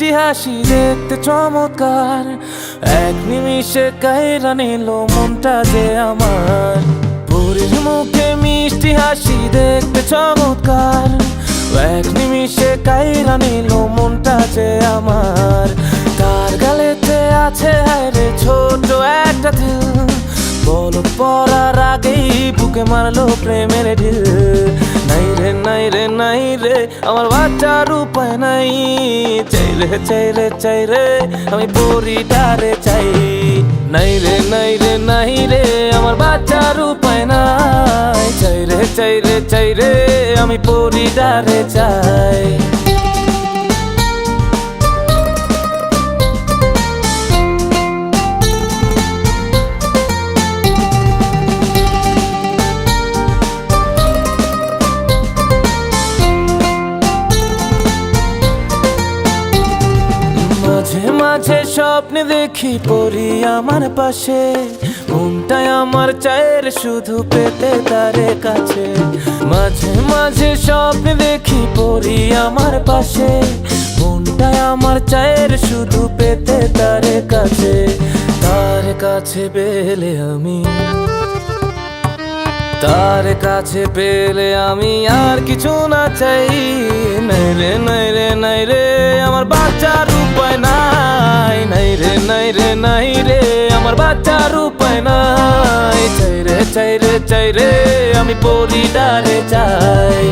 মিষ্টি হাসি দেখতে চমৎকার, এক নিমিষে কাইরা নিল মনটা যে আমার। পরীর মুখে মিষ্টি হাসি দেখতে চমৎকার, এক নিমিষে কাইরা নিল মনটা যে আমার। তার গালেতে আছে হায়রে ছোট একটা দিল, বলক পড়ার আগেই বুকে মারলো প্রেমের ঢিল। নাই রে নাই রে নাই রে আমার বাচ্চার উপায় নাই, চাই রে চাই রে চাই রে আমি পরিটারে চাই। নাই রে নাই রে নাই রে আমার বাচ্চার উপায় নাই, চাই রে চাই রে চাই রে আমি পরিটারে চাই। মাঝে মাঝে স্বপ্নে দেখি পরি আমার পাশে, মনটাই আমার চায়ের শুধু পেতে তারে কাছে। মাঝে মাঝে স্বপ্নে দেখি পরি আমার পাশে, মনটাই আমার চায়ের শুধু পেতে তারে কাছে। তার কাছে পেলে আমি, তার কাছে পেলে আমি আর কিছু না চাই। নাই রে নাই রে নাই রে আমার বাচ্চার উপায় নাই, নাই রে নাই রে নাই রে আমার বাচ্চার উপায় নাই। চাই রে চাই রে চাই রে আমি পরিটারে চাই।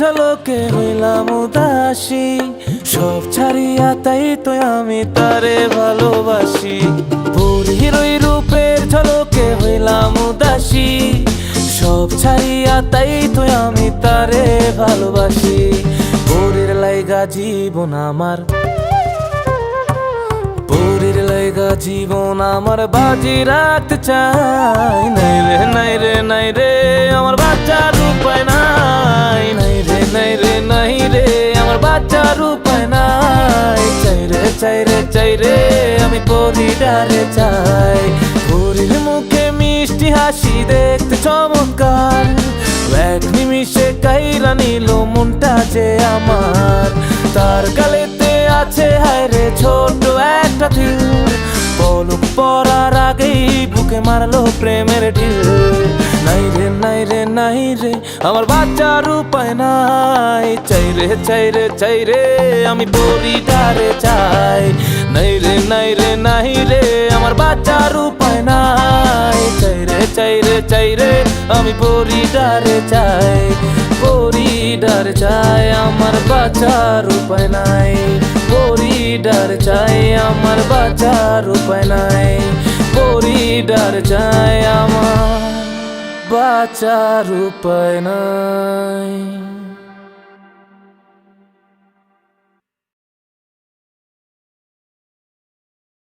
ঝলকে হইলাম উদাসী, সব ছাড়িয়া তাই তো আমি তারে ভালোবাসি। পরীর ওই রূপের ঝলকে হইলাম উদাসী, সব ছাড়িয়া তাই তো আমি তারে ভালোবাসি। পরীর লাইগা জীবন আমার, পরীর লাইগা জীবন আমার বাজি রাখতে চাই। নাই রে নাই রে নাই রে আমার বাচ্চার উপায় নাই, নাই রে নাই রে নাই রে আমার বাচ্চার উপায় নাই। চাই রে চাই রে চাই রে আমি পরিটারে চাই। পরীর মুখে মিষ্টি হাসি দেখতে চমৎকার, এক নিমিষে কাইরা নিল মনটা যে আমার। তার গালেতে আছে হায়রে ছোট একটা দিল, পলক পড়ার আগেই বুকে মারলো প্রেমের ঢিল। নাই রে নাই রে নাই রে আমার বাচ্চার উপায় নাই, চাই রে চাই রে চাই রে আমি পরিটারে চাই। নাই রে নাই রে নাই রে আমার বাচ্চার উপায় নাই, চাই রে চাই রে চাই রে আমি পরিটারে চাই। পরিটারে চাই আমার বাচ্চার উপায় নাই, পরিটার চাই আমার বাচ্চার উপায় নাই। পরিটার চাই আমার বাচ্চার উপায় নাই।